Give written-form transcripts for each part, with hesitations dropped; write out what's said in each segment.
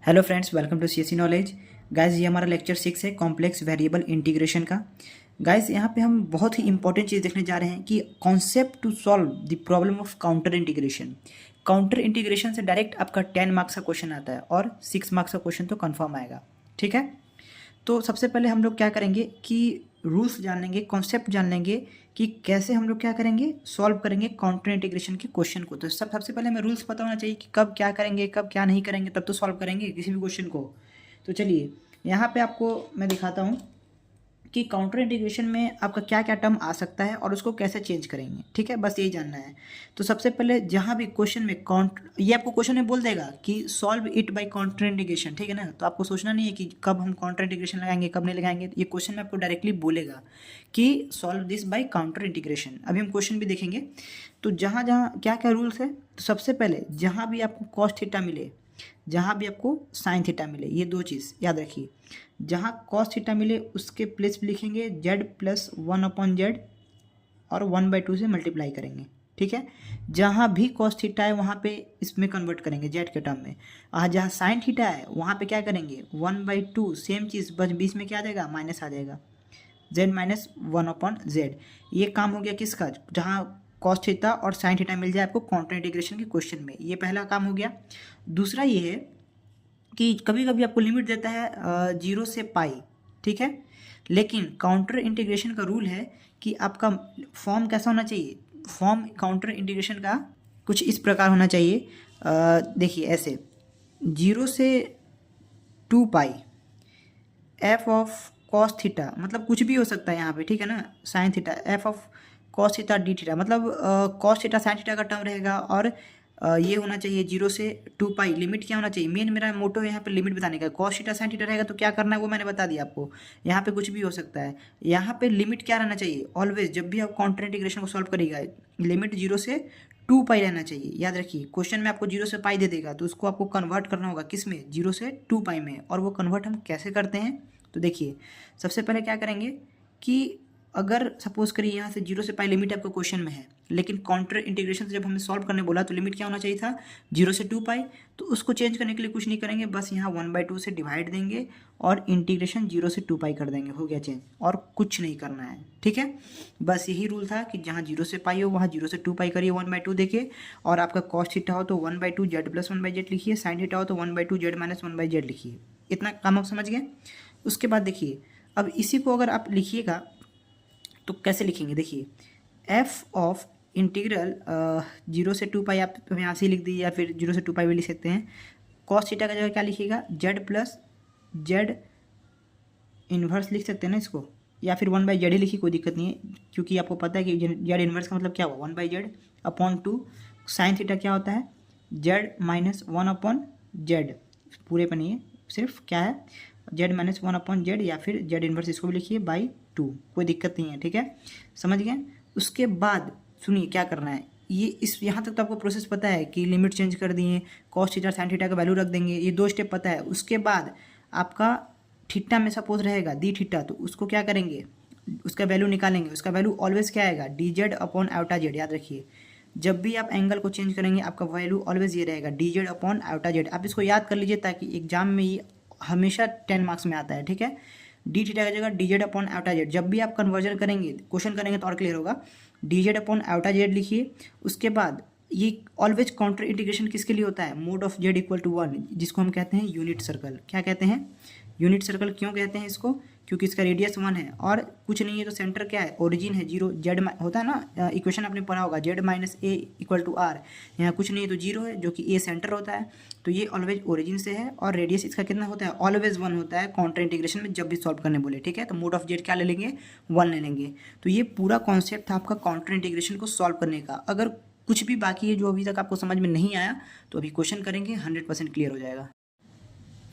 Hello friends, welcome to CSC knowledge. Guys, ये हमारा lecture 6 है कॉम्प्लेक्स वेरिएबल इंटीग्रेशन का। गाइस, यहाँ पे हम बहुत ही इंपॉर्टेंट चीज़ देखने जा रहे हैं कि concept to solve the problem of counter integration. Counter integration से डायरेक्ट आपका 10 मार्क्स का क्वेश्चन आता है और 6 मार्क्स का क्वेश्चन तो कन्फर्म आएगा। ठीक है, तो सबसे पहले हम लोग क्या करेंगे कि रूल्स जान लेंगे, कॉन्सेप्ट जान लेंगे कि कैसे हम लोग क्या करेंगे, सॉल्व करेंगे काउंटर इंटीग्रेशन के क्वेश्चन को। तो सबसे पहले हमें रूल्स पता होना चाहिए कि कब क्या करेंगे, कब क्या नहीं करेंगे, तब तो सॉल्व करेंगे किसी भी क्वेश्चन को। तो चलिए यहाँ पे आपको मैं दिखाता हूँ कि काउंटर इंटीग्रेशन में आपका क्या क्या टर्म आ सकता है और उसको कैसे चेंज करेंगे। ठीक है, बस यही जानना है। तो सबसे पहले जहाँ भी क्वेश्चन में ये आपको क्वेश्चन में बोल देगा कि solve it by counter integration. ठीक है ना, तो आपको सोचना नहीं है कि कब हम काउंटर इंटीग्रेशन लगाएंगे कब नहीं लगाएंगे। ये क्वेश्चन में आपको डायरेक्टली बोलेगा कि solve this by counter integration. अभी हम क्वेश्चन भी देखेंगे। तो जहाँ जहाँ क्या क्या रूल्स है, तो सबसे पहले जहाँ भी आपको कॉस थीटा मिले, जहाँ भी आपको साइन थीटा मिले, ये दो चीज़ याद रखिए। जहाँ कॉस थीटा मिले उसके प्लेस पे लिखेंगे जेड प्लस 1/z और 1/2 से मल्टीप्लाई करेंगे। ठीक है, जहाँ भी कॉस थीटा है वहाँ पे इसमें कन्वर्ट करेंगे जेड के टर्म में। और जहाँ साइन थीटा है वहाँ पे क्या करेंगे 1/2, सेम चीज़, बस बीच में क्या आ जाएगा, माइनस आ जाएगा, z माइनस 1/z। ये काम हो गया किसका, जहाँ कॉस थीटा और साइन थीटा मिल जाए आपको काउंटर इंटीग्रेशन के क्वेश्चन में। ये पहला काम हो गया। दूसरा ये है कि कभी कभी आपको लिमिट देता है 0 से पाई। ठीक है, लेकिन काउंटर इंटीग्रेशन का रूल है कि आपका फॉर्म कैसा होना चाहिए, फॉर्म काउंटर इंटीग्रेशन का कुछ इस प्रकार होना चाहिए। देखिए ऐसे 0 से 2 पाई एफ ऑफ कॉस थीटा, मतलब कुछ भी हो सकता है यहाँ पे। ठीक है ना, sine theta F of cos theta D theta, मतलब कॉस थीटा साइन थीटा का टर्म रहेगा। और ये होना चाहिए 0 से 2 पाई। लिमिट क्या होना चाहिए, मेन मेरा मोटो यहाँ पे लिमिट बताने का। कॉस थीटा साइन थीटा रहेगा तो क्या करना है वो मैंने बता दिया आपको। यहाँ पे कुछ भी हो सकता है। यहाँ पे लिमिट क्या रहना चाहिए, ऑलवेज जब भी आप काउंटर इंटीग्रेशन को सॉल्व करेगा लिमिट 0 से 2 पाई रहना चाहिए। याद रखिए, क्वेश्चन में आपको 0 से पाई दे देगा तो उसको आपको कन्वर्ट करना होगा किस में, 0 से 2 पाई में। और वो कन्वर्ट हम कैसे करते हैं, तो देखिए सबसे पहले क्या करेंगे कि अगर सपोज करिए यहाँ से 0 से पाई लिमिट आपको क्वेश्चन में है, लेकिन काउंटर इंटीग्रेशन से जब हमें सॉल्व करने बोला तो लिमिट क्या होना चाहिए था 0 से 2 पाई। तो उसको चेंज करने के लिए कुछ नहीं करेंगे, बस यहाँ 1/2 से डिवाइड देंगे और इंटीग्रेशन 0 से 2 पाई कर देंगे, हो गया चेंज। और कुछ नहीं करना है। ठीक है, बस यही रूल था कि जहाँ 0 से पाई हो वहाँ 0 से 2 पाई करिए 1/2 देखिए। और आपका कॉस थीटा हो तो 1/2 जेड प्लस 1/z लिखिए, साइन थीटा हो तो 1/2 जेड माइनस 1/z लिखिए। इतना काम आप समझ गए। उसके बाद देखिए अब इसी को अगर आप लिखिएगा तो कैसे लिखेंगे, देखिए एफ ऑफ इंटीग्रल 0 से 2 पाई आप यहाँ से लिख दीजिए, या फिर 0 से 2 पाई भी लिख सकते हैं। कॉस थीटा का जगह क्या लिखिएगा, जेड प्लस जेड इन्वर्स लिख सकते हैं ना इसको, या फिर 1/z ही लिखिए, कोई दिक्कत नहीं है। क्योंकि आपको पता है कि जेड इन्वर्स का मतलब क्या हुआ 1/z/2। साइन थीटा क्या होता है, जेड माइनस 1/z, पूरे पर नहीं है, सिर्फ क्या है जेड माइनस 1/z, या फिर जेड इन्वर्स इसको भी लिखिए /2, कोई दिक्कत नहीं है। ठीक है, समझ गए। उसके बाद सुनिए क्या करना है, ये इस यहाँ तक तो आपको प्रोसेस पता है कि लिमिट चेंज कर दिए, कॉस थीटा साइन थीटा का वैल्यू रख देंगे, ये 2 स्टेप पता है। उसके बाद आपका थीटा में सपोज रहेगा डी थीटा, तो उसको क्या करेंगे, उसका वैल्यू निकालेंगे। उसका वैल्यू ऑलवेज क्या आएगा, dz/z। याद रखिए, जब भी आप एंगल को चेंज करेंगे आपका वैल्यू ऑलवेज ये रहेगा dz/z। आप इसको याद कर लीजिए ताकि एग्जाम में ये हमेशा 10 मार्क्स में आता है। ठीक है, डी थीटा की जगह dz/z। जब भी आप कन्वर्जन करेंगे, क्वेश्चन करेंगे तो और क्लियर होगा, dz/z लिखिए। उसके बाद ये ऑलवेज काउंटर इंटीग्रेशन किसके लिए होता है, मोड ऑफ z = 1, जिसको हम कहते हैं यूनिट सर्कल। क्या कहते हैं, यूनिट सर्कल। क्यों कहते हैं इसको, क्योंकि इसका रेडियस 1 है और कुछ नहीं है। तो सेंटर क्या है, ओरिजिन है 0, जेड होता है ना, इक्वेशन आपने पढ़ा होगा z माइनस a = r। यहाँ कुछ नहीं है तो 0 है, जो कि a सेंटर होता है। तो ये ऑलवेज ओरिजिन से है और रेडियस इसका कितना होता है, ऑलवेज 1 होता है काउंटर इंटीग्रेशन में जब भी सॉल्व करने बोले। ठीक है, तो मोड ऑफ z क्या ले लेंगे, 1 ले लेंगे। तो ये पूरा कॉन्सेप्ट था आपका काउंटर इंटीग्रेशन को सॉल्व करने का। अगर कुछ भी बाकी है जो अभी तक आपको समझ में नहीं आया तो अभी क्वेश्चन करेंगे, 100% क्लियर हो जाएगा।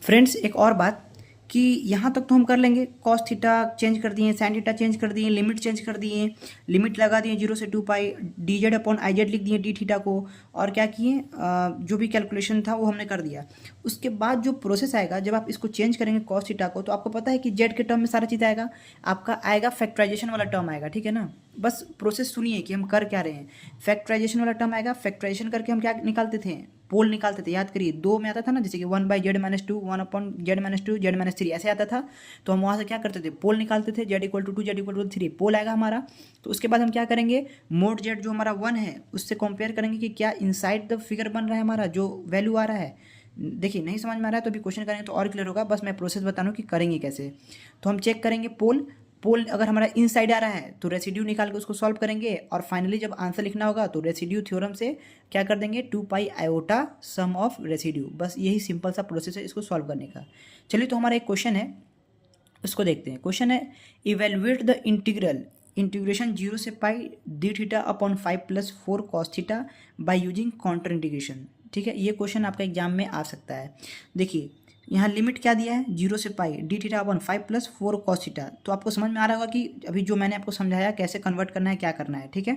फ्रेंड्स, एक और बात कि यहाँ तक तो हम कर लेंगे, कॉस थीटा चेंज कर दिए, साइन थीटा चेंज कर दिए, लिमिट चेंज कर दिए, लिमिट लगा दिए 0 से 2 पाई, dz/iz लिख दिए डी थीटा को। और क्या किए, जो भी कैलकुलेशन था वो हमने कर दिया। उसके बाद जो प्रोसेस आएगा जब आप इसको चेंज करेंगे कॉस थीटा को, तो आपको पता है कि जेड के टर्म में सारा चीज़ आएगा, आपका आएगा फैक्टराइजेशन वाला टर्म आएगा। ठीक है ना, बस प्रोसेस सुनिए कि हम कर क्या रहे हैं। फैक्टराइजेशन वाला टर्म आएगा, फैक्टराइजेशन करके हम क्या निकालते थे, पोल निकालते थे। याद करिए, 2 में आता था ना, जैसे कि 1/z-2, 1/z-2, z-3 ऐसे आता था। तो हम वहाँ से क्या करते थे, पोल निकालते थे, z=2, z=3, पोल आएगा हमारा। तो उसके बाद हम क्या करेंगे, मोड z जो हमारा 1 है उससे कंपेयर करेंगे कि क्या इनसाइड द फिगर बन रहा है हमारा, जो वैल्यू आ रहा है। देखिए नहीं समझ में आ रहा है तो अभी क्वेश्चन करेंगे तो और क्लियर होगा, बस मैं प्रोसेस बता रहा हूँ कि करेंगे कैसे। तो हम चेक करेंगे पोल, पोल अगर हमारा इनसाइड आ रहा है तो रेसिड्यू निकाल के उसको सॉल्व करेंगे, और फाइनली जब आंसर लिखना होगा तो रेसिड्यू थ्योरम से क्या कर देंगे, 2 pi iota sum of residue. बस यही सिंपल सा प्रोसेस है इसको सॉल्व करने का। चलिए तो हमारा एक क्वेश्चन है, उसको देखते हैं। क्वेश्चन है, इवेल्युएट द इंटीग्रेशन 0 से pi d theta upon 5+4 cos theta by using contour integration. ठीक है, ये क्वेश्चन आपका एग्जाम में आ सकता है। देखिए यहाँ लिमिट क्या दिया है, 0 से pi d theta upon 5+4 cos theta. तो आपको समझ में आ रहा होगा कि अभी जो मैंने आपको समझाया कैसे कन्वर्ट करना है, क्या करना है। ठीक है,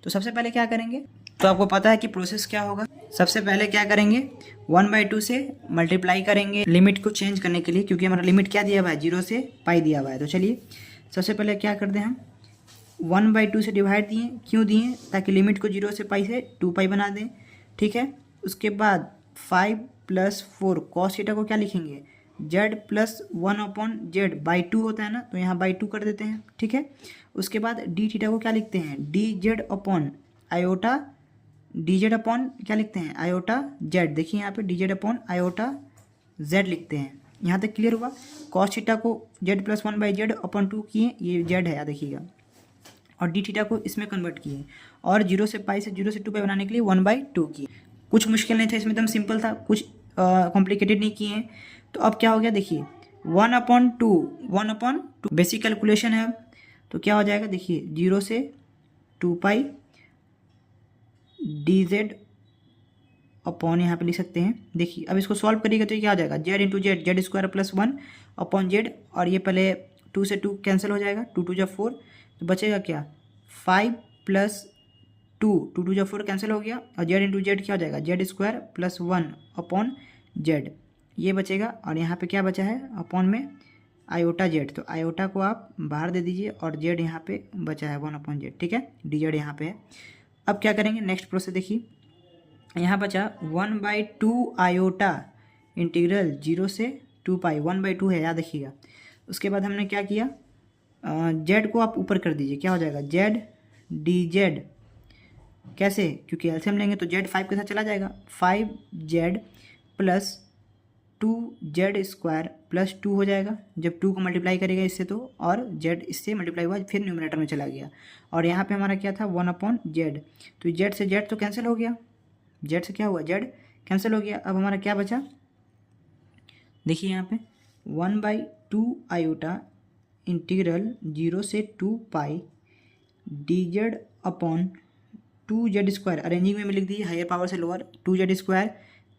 तो सबसे पहले क्या करेंगे, तो आपको पता है कि प्रोसेस क्या होगा। सबसे पहले क्या करेंगे, 1/2 से मल्टीप्लाई करेंगे लिमिट को चेंज करने के लिए, क्योंकि हमारा लिमिट क्या दिया हुआ है, 0 से पाई दिया हुआ है। तो चलिए सबसे पहले क्या करते हैं, हम 1/2 से डिवाइड दिए, क्यों दिए, ताकि लिमिट को 0 से पाई से 2 पाई बना दें। ठीक है, उसके बाद 5+4 कॉस थीटा को क्या लिखेंगे, z+1/z/2 होता है ना, तो यहाँ बाई 2 कर देते हैं। ठीक है, उसके बाद डी थीटा को क्या लिखते हैं, dz आयोटा, dz क्या लिखते हैं, आयोटा z। देखिए यहाँ पे dz आयोटा z लिखते हैं। यहाँ तक क्लियर हुआ। कॉस थीटा को z+1/z/2 किए, ये z है देखिएगा, और डी थीटा को इसमें कन्वर्ट किए, और 0 से पाई से 0 से 2 पाई बनाने के लिए 1/2 किए। कुछ मुश्किल नहीं था इसमें, एकदम सिंपल था, कुछ कॉम्प्लिकेटेड नहीं किए हैं। तो अब क्या हो गया, देखिए 1/2 बेसिक कैलकुलेशन है। तो क्या हो जाएगा, देखिए 0 से 2 पाई dz अपॉन, यहाँ पे लिख सकते हैं। देखिए अब इसको सॉल्व करिएगा तो ये क्या हो जाएगा, z × z z²+1/z, और ये पहले 2 से 2 कैंसिल हो जाएगा, 2 × 2 = 4, तो बचेगा क्या, 5+2, 2 × 2 = 4 कैंसिल हो गया, और z × z क्या हो जाएगा, z² + 1/z, ये बचेगा। और यहाँ पे क्या बचा है, अपॉन में आयोटा z, तो आयोटा को आप बाहर दे दीजिए, और z यहाँ पे बचा है 1/z। ठीक है, dz यहाँ पे है। अब क्या करेंगे, नेक्स्ट प्रोसेस देखिए, यहाँ बचा 1/2 आयोटा इंटीग्रल 0 से 2 पाई, 1/2 है याद रखिएगा। उसके बाद हमने क्या किया, z को आप ऊपर कर दीजिए, क्या हो जाएगा, z dz, कैसे, क्योंकि एलसीएम लेंगे तो z 5 के साथ चला जाएगा, 5z + 2z² + 2 हो जाएगा। जब 2 को मल्टीप्लाई करेगा इससे तो, और z इससे मल्टीप्लाई हुआ, फिर न्यूमरेटर में चला गया, और यहाँ पे हमारा क्या था, 1/z। तो z से z तो कैंसिल हो गया, z से क्या हुआ, z कैंसिल हो गया। अब हमारा क्या बचा, देखिए यहाँ पे 1/2 आयोटा इंटीग्रल 0 से 2 पाई dz अपॉन 2z², अरेंजिंग में लिख दीजिए हायर पावर से लोअर, 2z²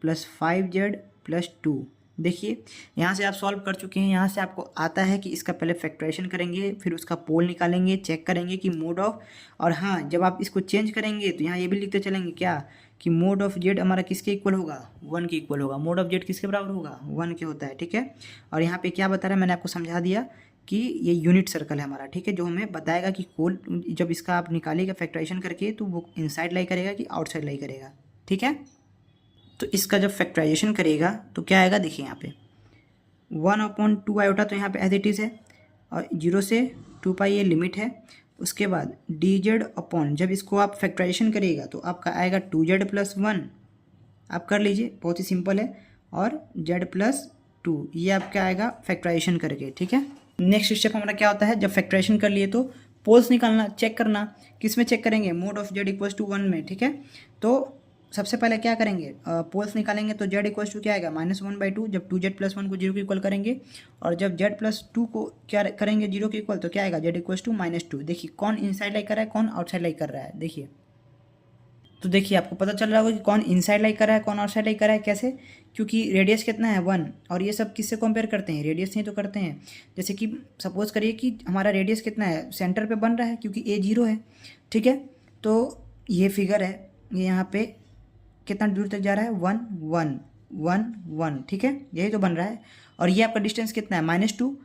+ 5z + 2। देखिए यहाँ से आप सॉल्व कर चुके हैं, यहाँ से आपको आता है कि इसका पहले फैक्टराइजेशन करेंगे, फिर उसका पोल निकालेंगे, चेक करेंगे कि मोड ऑफ, और हाँ जब आप इसको चेंज करेंगे तो यहाँ ये भी लिखते चलेंगे क्या, कि मोड ऑफ z हमारा किसके इक्वल होगा, 1 के इक्वल होगा। मोड ऑफ z किसके बराबर होगा, 1 के होता है। ठीक है, और यहाँ पे क्या बता रहा है, मैंने आपको समझा दिया कि ये यूनिट सर्कल है हमारा। ठीक है, जो हमें बताएगा कि कोल जब इसका आप निकालिएगा फैक्टराइजेशन करके तो वो इनसाइड लाई करेगा कि आउटसाइड लाई करेगा। ठीक है, तो इसका जब फैक्टराइजेशन करेगा तो क्या आएगा, देखिए यहाँ पे 1/2 आयोटा, तो यहाँ पे एज इट इज़ है, और 0 से 2 पाई ये लिमिट है। उसके बाद dz अपॉन, जब इसको आप फैक्टराइजेशन करिएगा तो आपका आएगा 2z + 1, आप कर लीजिए, बहुत ही सिंपल है, और z + 2, ये आपका आएगा फैक्टराइजेशन करके। ठीक है, नेक्स्ट स्टेप हमारा क्या होता है, जब फैक्टराइजेशन कर लिए तो पोल्स निकालना, चेक करना, किस में चेक करेंगे, मोड ऑफ z = 1 में। ठीक है, तो सबसे पहले क्या करेंगे, पोल्स निकालेंगे, तो z = क्या आएगा, -1/2, जब 2z + 1 को 0 के इक्वल करेंगे, और जब z + 2 को क्या करेंगे 0 के इक्वल, तो क्या आएगा, z = -2। देखिए कौन इनसाइड लाई कर रहा है, कौन आउटसाइड लाई कर रहा है, देखिए। तो देखिए आपको पता चल रहा होगा कि कौन इनसाइड लाई कर रहा है, कौन आउटसाइड लाई कर रहा है, कैसे, क्योंकि रेडियस कितना है 1, और ये सब किससे कंपेयर करते हैं, रेडियस से ही तो करते हैं। जैसे कि सपोज करिए कि हमारा रेडियस कितना है, सेंटर पे बन रहा है, क्योंकि a 0 है। ठीक है, तो ये फिगर है, ये यहाँ पे कितना दूर तक जा रहा है, 1 1 1 1। ठीक है, यही तो बन रहा है, और ये आपका डिस्टेंस कितना है, -2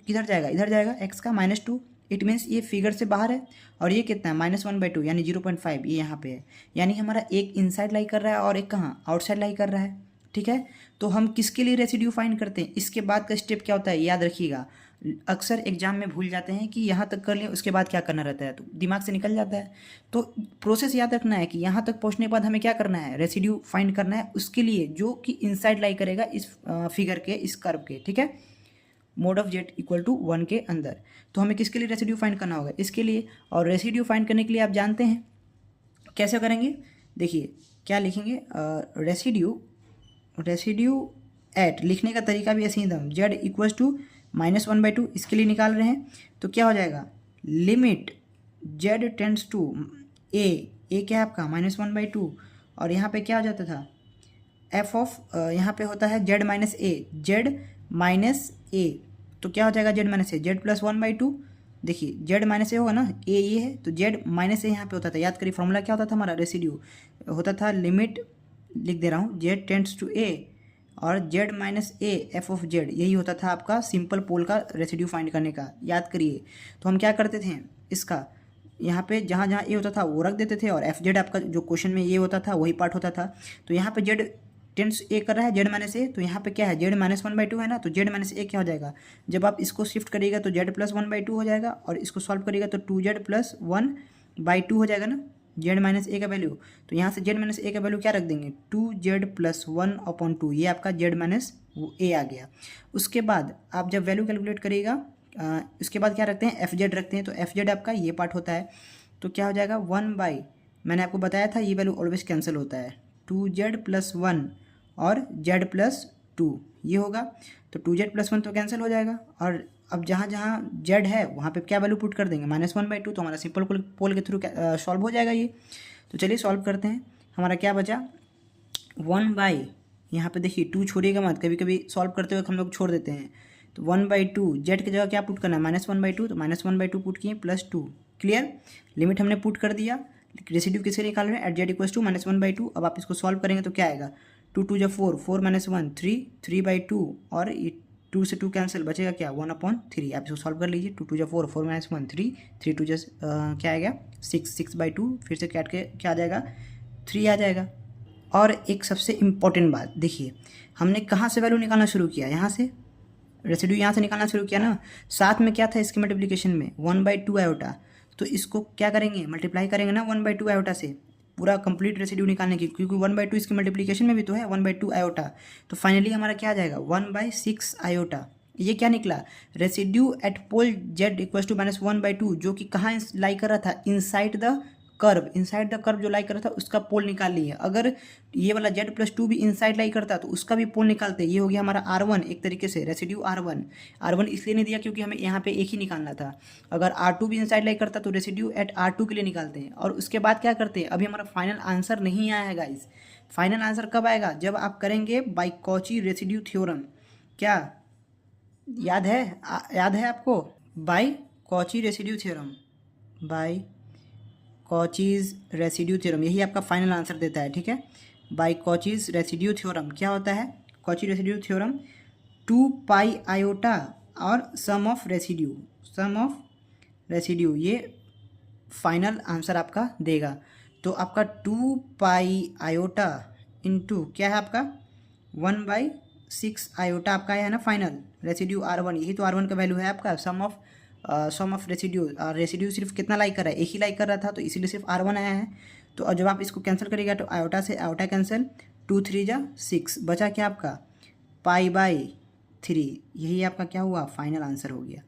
किधर जाएगा, इधर जाएगा, x का -2, इट मीन्स ये फिगर से बाहर है और ये कितना है -1/2 यानी 0.5 ये यहाँ पे है। यानी हमारा एक इनसाइड लाई कर रहा है और एक कहाँ आउटसाइड लाई कर रहा है। ठीक है, तो हम किसके लिए रेसिड्यू फाइंड करते हैं? इसके बाद का स्टेप क्या होता है याद रखिएगा। अक्सर एग्जाम में भूल जाते हैं कि यहाँ तक कर लिया उसके बाद क्या करना रहता है, तो दिमाग से निकल जाता है। तो प्रोसेस याद रखना है कि यहाँ तक पहुँचने के बाद हमें क्या करना है, रेसिड्यू फाइंड करना है उसके लिए जो कि इनसाइड लाई करेगा इस फिगर के, इस कर्व के। ठीक है, mod of Z equal to 1 के अंदर। तो हमें किसके लिए रेसिड्यू फाइंड करना होगा, इसके लिए। और रेसिड्यू फाइंड करने के लिए आप जानते हैं कैसे करेंगे, देखिए क्या लिखेंगे, रेसिड्यू एट, लिखने का तरीका भी ऐसे ही दम, जेड इक्वल्स टू -1/2 इसके लिए निकाल रहे हैं। तो क्या हो जाएगा, लिमिट जेड टेंड्स टू ए क्या है आपका -1/2, और यहाँ पे क्या हो जाता था एफ ऑफ, यहाँ पे होता है जेड माइनस ए, तो क्या हो जाएगा जेड माइनस ए, जेड प्लस 1/2। देखिए जेड माइनस ए होगा ना, ए ये है तो जेड माइनस ए यहाँ पे होता था। याद करिए फॉर्मूला क्या होता था हमारा, रेसिड्यू होता था लिमिट, लिख दे रहा हूँ, जेड टेंड्स टू ए और Z minus A F of Z, यही होता था आपका सिंपल पोल का रेसिड्यू फाइंड करने का। याद करिए तो हम क्या करते थे, इसका यहाँ पे जहाँ जहाँ ए होता था वो रख देते थे और एफ जेड आपका जो क्वेश्चन में ये होता था वही पार्ट होता था। तो यहाँ पे जेड टेंस ए कर रहा है जेड माइनस ए, तो यहाँ पे क्या है जेड -1/2 है ना, तो जेड माइनस ए क्या हो जाएगा, जब आप इसको शिफ्ट करिएगा तो जेड प्लस 1/2 हो जाएगा और इसको सॉल्व करिएगा तो 2z प्लस 1/2 हो जाएगा ना, जेड माइनस ए का वैल्यू। तो यहाँ से जेड माइनस ए का वैल्यू क्या रख देंगे, 2z प्लस 1/2, ये आपका जेड माइनस ए आ गया। उसके बाद आप जब वैल्यू कैलकुलेट करिएगा उसके बाद क्या रखते हैं, एफ जेड रखते हैं, तो एफ जेड आपका ये पार्ट होता है। तो क्या हो जाएगा 1/, मैंने आपको बताया था ये वैल्यू ऑलवेज कैंसिल होता है, 2z प्लस 1 और z प्लस 2 ये होगा, तो 2z प्लस 1 तो कैंसिल हो जाएगा। और अब जहाँ जहाँ z है वहाँ पे क्या वैल्यू पुट कर देंगे, -1/2, तो हमारा सिंपल पोल के थ्रू सॉल्व हो जाएगा ये। तो चलिए सॉल्व करते हैं, हमारा क्या बचा 1/, यहाँ पे देखिए 2 छोड़िएगा मत, कभी कभी सॉल्व करते हुए हम लोग छोड़ देते हैं। तो 1/2 जेड की जगह क्या पुट करना है, -1/2, तो -1/2 पुट किए प्लस 2, क्लियर, लिमिट हमने पुट कर दिया। रेसिड्यू किसे निकाल रहे हैं, एट जेड इक्वल्स टू -1/2। अब आप इसको सॉल्व करेंगे तो क्या आएगा, 2 2 4, 4 - 1 3, 3/2 और 2 से 2 कैंसिल, बचेगा क्या 1/3। आप इसको सॉल्व कर लीजिए, 2 2 4, 4 - 1 3, 3 2 क्या आएगा 6, 6/2, फिर से काट के क्या आ जाएगा 3 आ जाएगा। और एक सबसे इम्पॉर्टेंट बात देखिए, हमने कहाँ से वैल्यू निकालना शुरू किया, यहाँ से रेसिड्यू यहाँ से निकालना शुरू किया ना, साथ में क्या था इसके मल्टीप्लिकेशन में 1/2 आयोटा, तो इसको क्या करेंगे मल्टीप्लाई करेंगे ना 1/2 आयोटा से पूरा कंप्लीट रेसिड्यू निकालने की, क्योंकि 1/2 इसकी मल्टीप्लिकेशन में भी तो है 1/2 आयोटा। तो फाइनली हमारा क्या आ जाएगा 1/6 आयोटा। ये क्या निकला, residue at pole Z equals to -1/2, जो कि कहाँ लाई कर रहा था, इनसाइड द कर्व जो लाई कर रहा था उसका पोल निकाल लिए। अगर ये वाला जेड प्लस 2 भी इनसाइड लाई करता तो उसका भी पोल निकालते। ये हो गया हमारा R1, एक तरीके से रेसिड्यू R1 इसलिए नहीं दिया क्योंकि हमें यहाँ पे एक ही निकालना था। अगर R2 भी इनसाइड लाई करता तो रेसिड्यू एट R2 के लिए निकालते हैं। और उसके बाद क्या करते हैं, अभी हमारा फाइनल आंसर नहीं आया है गाइस। फाइनल आंसर कब आएगा, जब आप करेंगे बाय कॉची रेसिड्यू थ्योरम। क्या याद है आपको, by Cauchy residue theorem, by Cauchy's residue theorem, यही आपका फाइनल आंसर देता है। ठीक है, बाय कॉचीज रेसिड्यू थ्योरम क्या होता है, कॉची रेसिड्यू थ्योरम 2π आयोटा और सम ऑफ रेसिड्यू ये फाइनल आंसर आपका देगा। तो आपका 2π आयोटा इंटू क्या है आपका 1/6 आयोटा आपका है ना फाइनल रेसिड्यू R1, यही तो R1 का वैल्यू है आपका। सम ऑफ रेसिड्यू सिर्फ कितना लाइक कर रहा है, एक ही लाइक कर रहा था, तो इसीलिए सिर्फ R1 आया है। तो और जब आप इसको कैंसिल करिएगा तो आयोटा से आयोटा कैंसिल, 2 3 जा 6, बचा क्या आपका π/3, यही आपका क्या हुआ फाइनल आंसर हो गया।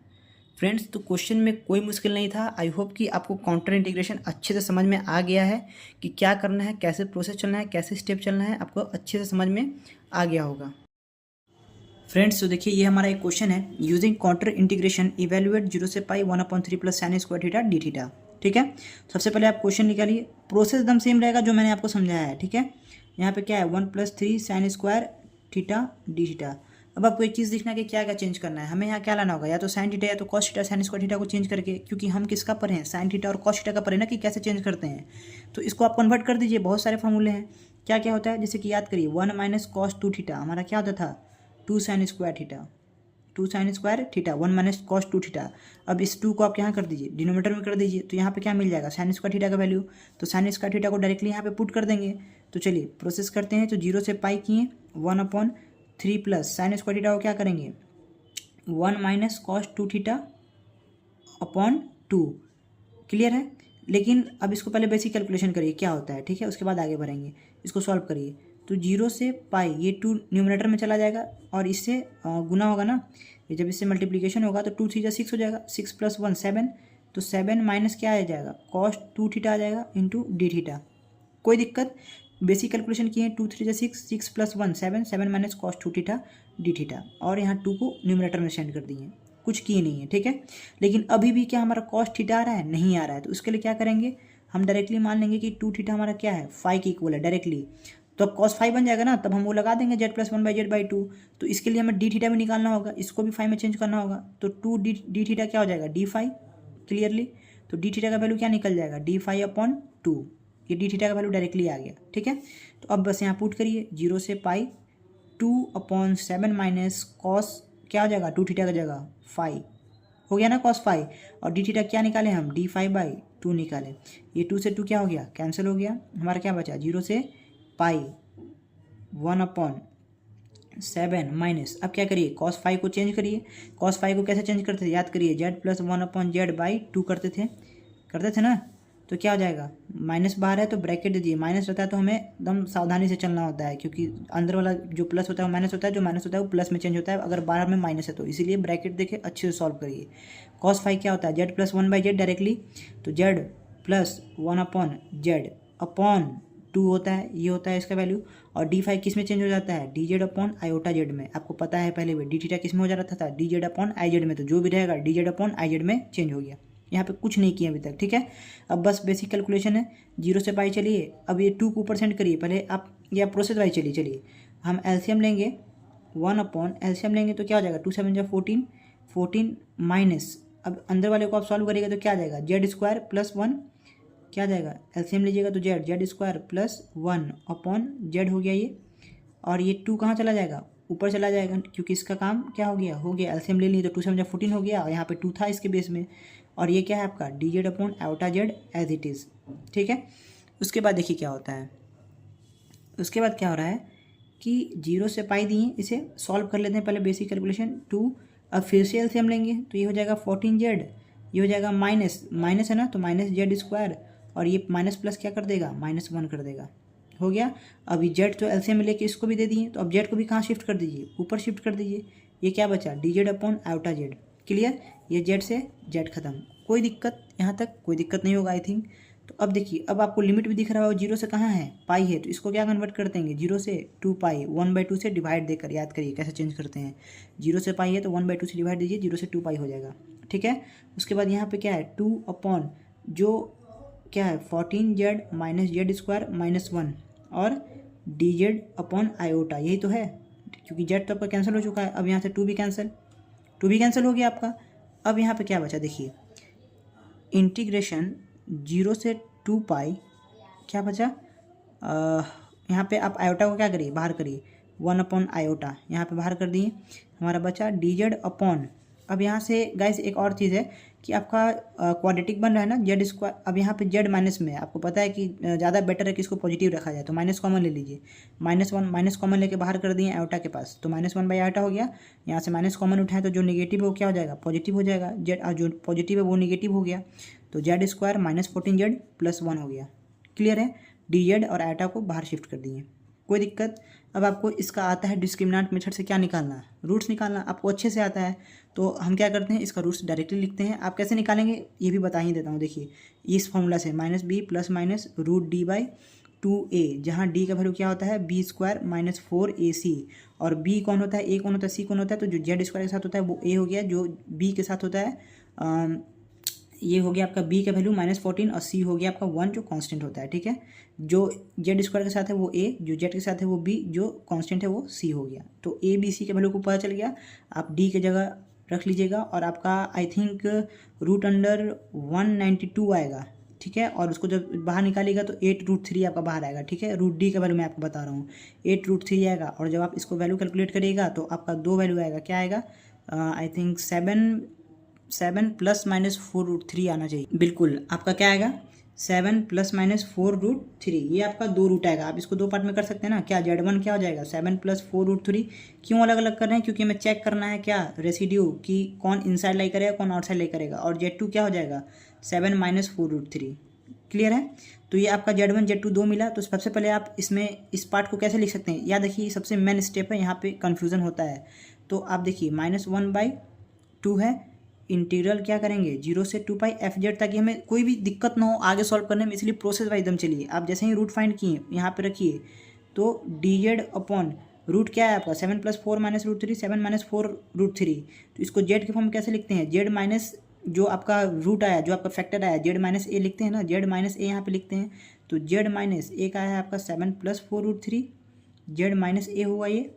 फ्रेंड्स, तो क्वेश्चन में कोई मुश्किल नहीं था। आई होप कि आपको काउंटर इंटीग्रेशन अच्छे से समझ में आ गया है कि क्या करना है, कैसे प्रोसेस चलना है, कैसे स्टेप चलना है, आपको अच्छे से समझ में आ गया होगा। फ्रेंड्स, तो देखिए ये हमारा एक क्वेश्चन है, यूजिंग काउंटर इंटीग्रेशन इवेल्युएट 0 से पाई 1/3 plus sine square theta D theta. ठीक है, सबसे पहले आप क्वेश्चन निकालिए, प्रोसेस एकदम सेम रहेगा जो मैंने आपको समझाया है। ठीक है, यहाँ पे क्या है 1 + 3 sine square theta D theta. अब आपको एक चीज़ देखना है कि क्या क्या चेंज करना है, हमें यहाँ क्या लाना होगा, या तो साइन थीटा या तो cos theta sine square theta को चेंज करके, क्योंकि हम किसका पढ़े हैं साइन थीटा और कॉस थीटा का पढ़े ना कि कैसे चेंज करते हैं। तो इसको आप कन्वर्ट कर दीजिए, बहुत सारे फॉर्मूले हैं। क्या क्या होता है, जैसे कि याद करिए 1 - cos 2 थीटा हमारा क्या होता था 2 sine square theta. 2 sine square theta 1 minus cos 2 theta. अब इस 2 को आप यहाँ कर दीजिए, डिनोमीटर में कर दीजिए, तो यहाँ पे क्या मिल जाएगा साइन स्क्वायर थीटा का वैल्यू। तो साइन स्क्वायर थीटा को डायरेक्टली यहाँ पे पुट कर देंगे। तो चलिए प्रोसेस करते हैं। तो 0 से पाई किए 1/3 प्लस साइन स्क्वायर थीटा को क्या करेंगे 1 minus cos 2 theta upon 2। Clear है। लेकिन अब इसको पहले बेसिक कैलकुलेशन करिए क्या होता है, ठीक है, उसके बाद आगे बढ़ेंगे। इसको सॉल्व करिए। तो 0 से पाई ये 2 न्यूमरेटर में चला जाएगा और इससे गुना होगा ना, ये जब इससे मल्टीप्लिकेशन होगा तो 2 3 6 हो जाएगा, 6 + 1 7। तो 7 माइनस क्या आ जाएगा कॉस 2 थीटा आ जाएगा इंटू डी थीटा। कोई दिक्कत, बेसिक कैलकुलेशन किए 2 3 6 6 + 1 7, 7 minus cos 2 theta D theta, और यहाँ 2 को न्यूमरेटर में सेंड कर दिए, कुछ किए नहीं है, ठीक है। लेकिन अभी भी क्या हमारा कॉस थीटा आ रहा है, नहीं आ रहा है। तो उसके लिए क्या करेंगे, हम डायरेक्टली मान लेंगे कि 2 थीटा हमारा क्या है 5 के इक्वल है डायरेक्टली। तो अब कॉस 5 बन जाएगा ना, तब हम वो लगा देंगे z + 1/z/2। तो इसके लिए हमें डी थीटा भी निकालना होगा, इसको भी 5 में चेंज करना होगा। तो 2 डी थीटा क्या हो जाएगा d5 क्लियरली। तो डी थीटा का वैल्यू क्या निकल जाएगा d5/2। ये डी थीटा का वैल्यू डायरेक्टली आ गया, ठीक है। तो अब बस यहाँ पुट करिए 0 से पाई 2/7 माइनस कॉस क्या हो जाएगा 2 थीटा का जगह 5 हो गया ना cos 5, और डी थीटा क्या निकाले हम d5/2 निकाले। ये 2 से 2 क्या हो गया कैंसिल हो गया, हमारा क्या बचा 0 से पाई 1/7 माइनस, अब क्या करिए cos 5 को चेंज करिए। cos 5 को कैसे चेंज करते थे याद करिए, z + 1/z/2 करते थे ना। तो क्या हो जाएगा, माइनस बाहर है तो ब्रैकेट दीजिए, माइनस रहता है तो हमें एकदम सावधानी से चलना होता है, क्योंकि अंदर वाला जो प्लस होता है वो माइनस होता है, जो माइनस होता है वो प्लस में चेंज होता है अगर बाहर में माइनस है तो, इसीलिए ब्रैकेट देके अच्छे से सॉल्व करिए। cos 5 क्या होता है z + 1/z डायरेक्टली, तो z + 1/z अपॉन 2 होता है, ये होता है इसका वैल्यू। और d5 किस में चेंज हो जाता है dz/iota में, आपको पता है पहले भी डी थीटा किस में हो जाता था dz/iz में, तो जो भी रहेगा dz/iz में चेंज हो गया। यहाँ पे कुछ नहीं किया अभी तक, ठीक है। अब बस बेसिक कैलकुलेशन है, 0 से पाई चलिए। अब ये 2 को ऊपर सेंड करिए पहले आप, या प्रोसेस वाइज चलिए हम एलसीएम लेंगे 1 एलसीएम लेंगे तो क्या हो जाएगा 2 7 जा 14, 14 माइनस, अब अंदर वाले को आप सॉल्व करिएगा तो क्या आ जाएगा z² + 1 क्या आ जाएगा, एलसीएम लीजिएगा तो z² + 1/z हो गया ये, और ये 2 कहाँ चला जाएगा ऊपर चला जाएगा, क्योंकि इसका काम क्या हो गया एलसीएम ले लिए तो 2 7 जा 14 हो गया, और यहाँ पे 2 था इसके बेस में, और ये क्या है आपका dz/iota एज इट इज़, ठीक है। उसके बाद देखिए क्या होता है, उसके बाद क्या हो रहा है कि 0 से पाई दिए, इसे सॉल्व कर लेते हैं पहले बेसिक कैलकुलेशन 2। अब फिर से एलसीएम लेंगे तो ये हो जाएगा 14z, ये हो जाएगा माइनस है ना, तो -z², और ये माइनस प्लस क्या कर देगा -1 कर देगा, हो गया। अब ये z तो एलसीएम में लेके इसको भी दे दिए, तो अब z को भी कहाँ शिफ्ट कर दीजिए, ऊपर शिफ्ट कर दीजिए। ये क्या बचा dz/iota, क्लियर। ये z से z खत्म, कोई दिक्कत, यहाँ तक कोई दिक्कत नहीं होगा आई थिंक। तो अब देखिए, अब आपको लिमिट भी दिख रहा है, 0 से कहाँ है पाई है, तो इसको क्या कन्वर्ट करते हैं 0 से 2 पाई 1/2 से डिवाइड देकर, याद करिए कैसे चेंज करते हैं। 0 से पाई है तो 1/2 से डिवाइड दीजिए, 0 से 2 पाई हो जाएगा, ठीक है। उसके बाद यहाँ पे क्या है 2 अपॉन जो क्या है 14z -z² -1 और dz/iota, यही तो है, क्योंकि z तो आपका कैंसिल हो चुका है। अब यहाँ से 2 भी कैंसिल हो गया आपका। अब यहाँ पे क्या बचा देखिए, इंटीग्रेशन 0 से 2 पाई क्या बचा, यहाँ पे आप आयोटा को क्या करिए बाहर करिए 1/iota, यहाँ पे बाहर कर दिए, हमारा बचा dz/, अब यहाँ से गाइस एक और चीज़ है कि आपका क्वाड्रेटिक बन रहा है ना z², अब यहाँ पे z माइनस में है, आपको पता है कि ज़्यादा बेटर है कि इसको पॉजिटिव रखा जाए, तो माइनस कॉमन ले लीजिए, -1 माइनस कॉमन लेके बाहर कर दिए आयोटा के पास, तो -1/iota हो गया। यहाँ से माइनस कॉमन उठाएं तो जो नेगेटिव है वो क्या हो जाएगा पॉजिटिव हो जाएगा, z जो पॉजिटिव है वो नेगेटिव हो गया, तो z² -14z + 1 हो गया, क्लियर है। dz और आयोटा को बाहर शिफ्ट कर दिए, कोई दिक्कत। अब आपको इसका आता है डिस्क्रिमिनेंट मेथड से क्या निकालना, रूट्स निकालना आपको अच्छे से आता है, तो हम क्या करते हैं इसका रूट्स डायरेक्टली लिखते हैं। आप कैसे निकालेंगे ये भी बता ही देता हूँ, देखिए इस फॉर्मूला से -b ± √d/2a, जहाँ d का वैल्यू क्या होता है b² -4ac, और b कौन होता है, a कौन होता है, c कौन होता है, तो जो z² के साथ होता है वो a हो गया, जो b के साथ होता है ये हो गया आपका b का वैल्यू -14, और c हो गया आपका 1 जो कांस्टेंट होता है, ठीक है। जो z² के साथ है वो a, जो z के साथ है वो b, जो कांस्टेंट है वो c हो गया। तो a b c के वैल्यू को पता चल गया, आप d की जगह रख लीजिएगा, और आपका आई थिंक √192 आएगा, ठीक है। और उसको जब बाहर निकालिएगा तो 8√3 आपका बाहर आएगा, ठीक है। √d का वैल्यू मैं आपको बता रहा हूँ 8√3 आएगा, और जब आप इसको वैल्यू कैलकुलेट करिएगा तो आपका 2 वैल्यू आएगा, क्या आएगा आई थिंक 7 + -4√3 आना चाहिए। बिल्कुल, आपका क्या आएगा 7 + -4√3, ये आपका 2 रूट आएगा। आप इसको 2 पार्ट में कर सकते हैं ना। क्या Z1 क्या हो जाएगा 7 + 4√3। क्यों अलग अलग कर रहे हैं, क्योंकि हमें चेक करना है क्या रेसिड्यू कि कौन इनसाइड लाई करेगा कौन आउटसाइड लाई करेगा। और Z2 क्या हो जाएगा 7 - 4√3। क्लियर है। तो ये आपका Z1 Z2 2 मिला। तो सबसे पहले आप इसमें इस पार्ट को कैसे लिख सकते हैं, या देखिए सबसे मेन स्टेप है, यहाँ पे कन्फ्यूज़न होता है। तो आप देखिए -1/2 है, इंटीग्रल क्या करेंगे 0 से 2 पाई FZ, ताकि हमें कोई भी दिक्कत ना हो आगे सॉल्व करने में, इसलिए प्रोसेस वाइज एकदम चलिए। आप जैसे ही रूट फाइंड किए यहाँ पे रखिए, तो dz अपॉन रूट क्या है आपका 7 + 4 - √3, 7 - 4√3। तो इसको z के फॉर्म में कैसे लिखते हैं, z माइनस जो आपका रूट आया, जो आपका फैक्टर आया z-a लिखते हैं ना, z-a यहाँ पे लिखते हैं। तो z-a का है आपका 7 + 4√3, z-a हुआ ये।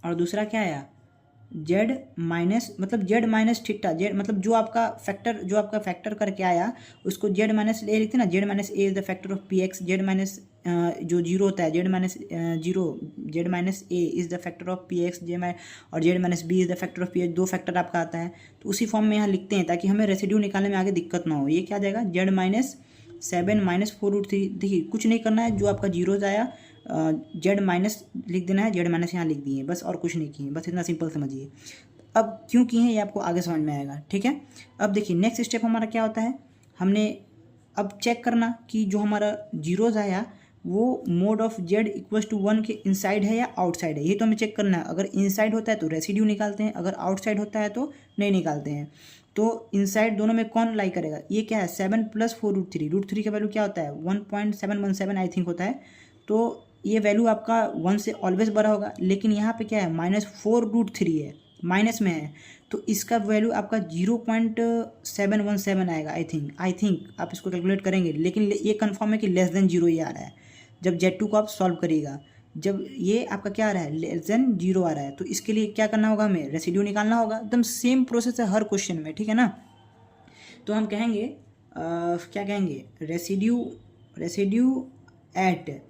और दूसरा क्या आया z माइनस, मतलब z माइनस थीटा, z मतलब जो आपका फैक्टर करके आया उसको z माइनस ए लिखते हैं ना, z minus A is the factor of P X, z minus जो जीरो होता है z minus zero, z minus A is the factor of P X, और z minus B is the factor of P H, 2 factor आपका आता है। तो उसी form में यहाँ लिखते हैं ताकि हमें रेसिड्यू निकालने में आगे दिक्कत ना हो। ये क्या आ जाएगा z - 7 - 4√3। देखिए कुछ नहीं करना है, जो आपका जीरोज आया z माइनस लिख देना है, z माइनस यहाँ लिख दिए बस, और कुछ नहीं किए, बस इतना सिंपल समझिए। अब क्यों किए हैं ये आपको आगे समझ में आएगा, ठीक है। अब देखिए नेक्स्ट स्टेप हमारा क्या होता है, हमने अब चेक करना कि जो हमारा जीरोज आया वो मोड ऑफ z = 1 के इनसाइड है या आउटसाइड है, ये तो हमें चेक करना है। अगर इनसाइड होता है तो रेसिड्यू निकालते हैं, अगर आउटसाइड होता है तो नहीं निकालते हैं। तो इनसाइड दोनों में कौन लाई करेगा, ये क्या है 7 + 4√3, √3 का वैल्यू क्या होता है 1.717 आई थिंक होता है। तो ये वैल्यू आपका 1 से ऑलवेज बड़ा होगा, लेकिन यहाँ पे क्या है -4√3 है, माइनस में है, तो इसका वैल्यू आपका 0.717 आएगा आई थिंक आप इसको कैलकुलेट करेंगे, लेकिन ये कंफर्म है कि लेस देन 0 ये आ रहा है जब Z2 को आप सॉल्व करिएगा। जब ये आपका क्या आ रहा है लेस देन 0 आ रहा है, तो इसके लिए क्या करना होगा, हमें रेसिड्यू निकालना होगा। एकदम सेम प्रोसेस है हर क्वेश्चन में, ठीक है ना। तो हम कहेंगे क्या कहेंगे, रेसिड्यू एट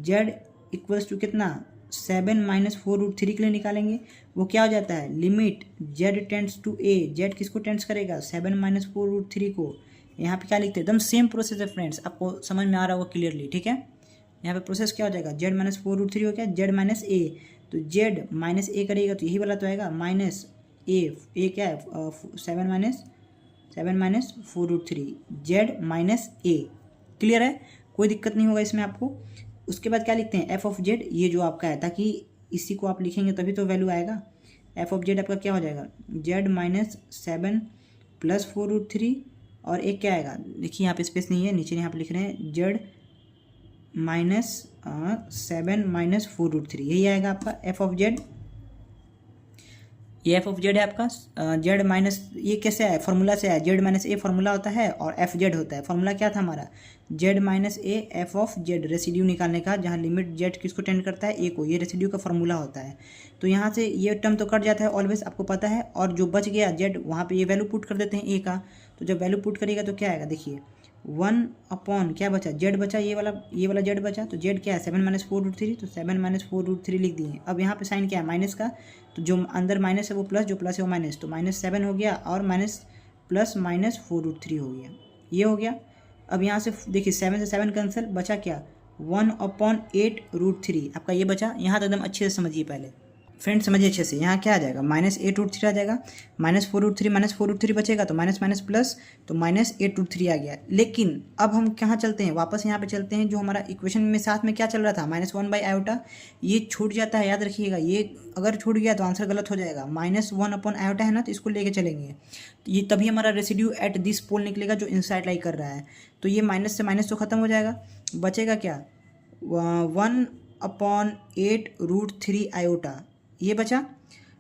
z = कितना 7 - 4√3 के लिए निकालेंगे। वो क्या हो जाता है limit z tends to a, z किसको टेंड्स करेगा 7 - 4√3 को। यहाँ पे क्या लिखते हैं, एकदम सेम प्रोसेस है फ्रेंड्स, आपको समझ में आ रहा होगा क्लियरली, ठीक है। यहाँ पे प्रोसेस क्या हो जाएगा z - 4√3 हो गया z - a, तो z - a करिएगा तो यही वाला तो आएगा -a क्या है 7 - 4√3 z - a। क्लियर है, कोई दिक्कत नहीं होगा इसमें आपको। उसके बाद क्या लिखते हैं f(z), ये जो आपका है, ताकि इसी को आप लिखेंगे तभी तो वैल्यू आएगा। f(z) आपका क्या हो जाएगा z - 7 + 4√3, और एक क्या आएगा, देखिए यहाँ पे स्पेस नहीं है, नीचे यहाँ पे लिख रहे हैं z - 7 - 4√3, यही आएगा आपका f(z). ये f(z) है आपका z माइनस, ये कैसे आया फॉर्मूला से आया, z - a फॉर्मूला होता है और f(z) होता है। फॉर्मूला क्या था हमारा z - a f(z), रेसिड्यू निकालने का, जहाँ लिमिट z किसको टेंड करता है a को, ये रेसिड्यू का फॉर्मूला होता है। तो यहाँ से ये टर्म तो कट जाता है ऑलवेज, आपको पता है, और जो बच गया z वहाँ पे ये वैल्यू पुट कर देते हैं a का। तो जब वैल्यू पुट करिएगा तो क्या आएगा, देखिए 1 अपॉन क्या बचा z बचा, ये वाला z बचा, तो z क्या है 7 - 4√3, तो 7 - 4√3 लिख दिए। अब यहाँ पे साइन क्या है माइनस का, तो जो अंदर माइनस है वो प्लस, जो प्लस है वो माइनस, तो -7 हो गया, और +- 4√3 हो गया, ये हो गया। अब यहाँ से देखिए 7 से 7 कैंसिल, बचा क्या 1/8√3 आपका ये बचा। यहाँ तो एकदम अच्छे से समझिए पहले फ्रेंड, समझिए अच्छे से। यहाँ क्या आ जाएगा -8√3 आ जाएगा, -4√3 बचेगा, तो माइनस माइनस प्लस, तो -8√3 आ गया। लेकिन अब हम कहाँ चलते हैं, वापस यहाँ पे चलते हैं, जो हमारा इक्वेशन में साथ में क्या चल रहा था -1/i, ये छूट जाता है, याद रखिएगा, ये अगर छूट गया तो आंसर गलत हो जाएगा। -1/i है ना, तो इसको लेके चलेंगे, तो ये तभी हमारा रेसिड्यू एट दिस पोल निकलेगा जो इनसाइड लाई कर रहा है। तो ये माइनस से माइनस तो खत्म हो जाएगा, बचेगा क्या 1/8√3i, ये बचा।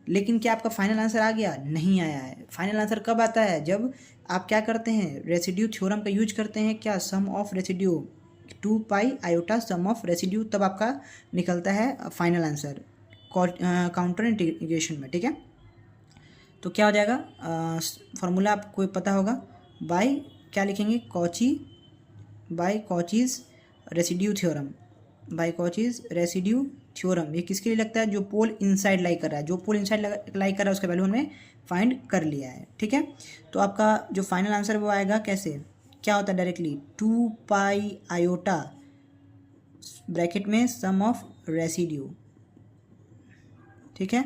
लेकिन क्या आपका फाइनल आंसर आ गया, नहीं आया है। फाइनल आंसर कब आता है, जब आप क्या करते हैं रेसिड्यू थ्योरम का यूज करते हैं, क्या sum of residue 2πi sum of residue, तब आपका निकलता है फाइनल आंसर काउंटर इंटीग्रेशन में, ठीक है। तो क्या हो जाएगा फॉर्मूला आपको पता होगा, बाय क्या लिखेंगे Cauchy's residue theorem, by Cauchy's residue theorem ये किसके लिए लगता है, जो पोल इनसाइड लाई कर रहा है, जो पोल इनसाइड लाई कर रहा है उसका वैल्यू हमने फाइंड कर लिया है। ठीक है, तो आपका जो फाइनल आंसर वो आएगा कैसे, क्या होता है डायरेक्टली 2 पाई आयोटा ब्रैकेट में सम ऑफ रेसिड्यू। ठीक है,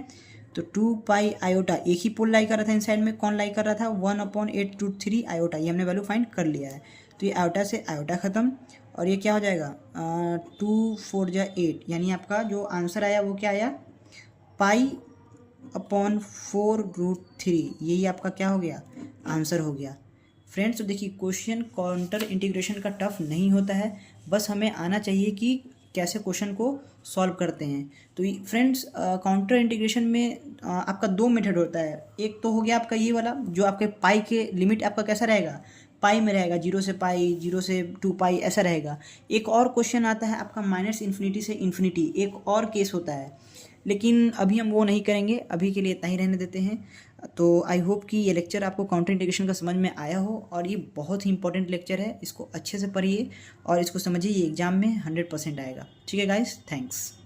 तो 2 पाई आयोटा एक ही पोल लाई कर रहा था इनसाइड में, कौन लाई कर रहा था 1/8√3 आयोटा, ये हमने वैल्यू फाइंड कर लिया है। तो ये आयोटा से आयोटा ख़त्म और ये क्या हो जाएगा 2 4 जा 8, यानी आपका जो आंसर आया वो क्या आया π/4√3, यही आपका क्या हो गया आंसर हो गया। फ्रेंड्स तो देखिए क्वेश्चन काउंटर इंटीग्रेशन का टफ नहीं होता है, बस हमें आना चाहिए कि कैसे क्वेश्चन को सॉल्व करते हैं। तो फ्रेंड्स काउंटर इंटीग्रेशन में आपका 2 मेथड होता है, एक तो हो गया आपका ये वाला जो आपके पाई के लिमिट आपका कैसा रहेगा पाई में रहेगा, 0 से पाई 0 से 2 पाई ऐसा रहेगा। एक और क्वेश्चन आता है आपका -∞ से इन्फिनिटी, एक और केस होता है, लेकिन अभी हम वो नहीं करेंगे, अभी के लिए इतना ही रहने देते हैं। तो आई होप कि ये लेक्चर आपको काउंटर इंटीग्रेशन का समझ में आया हो और ये बहुत ही इंपॉर्टेंट लेक्चर है, इसको अच्छे से पढ़िए और इसको समझिए, ये एग्जाम में 100% आएगा। ठीक है गाइस, थैंक्स।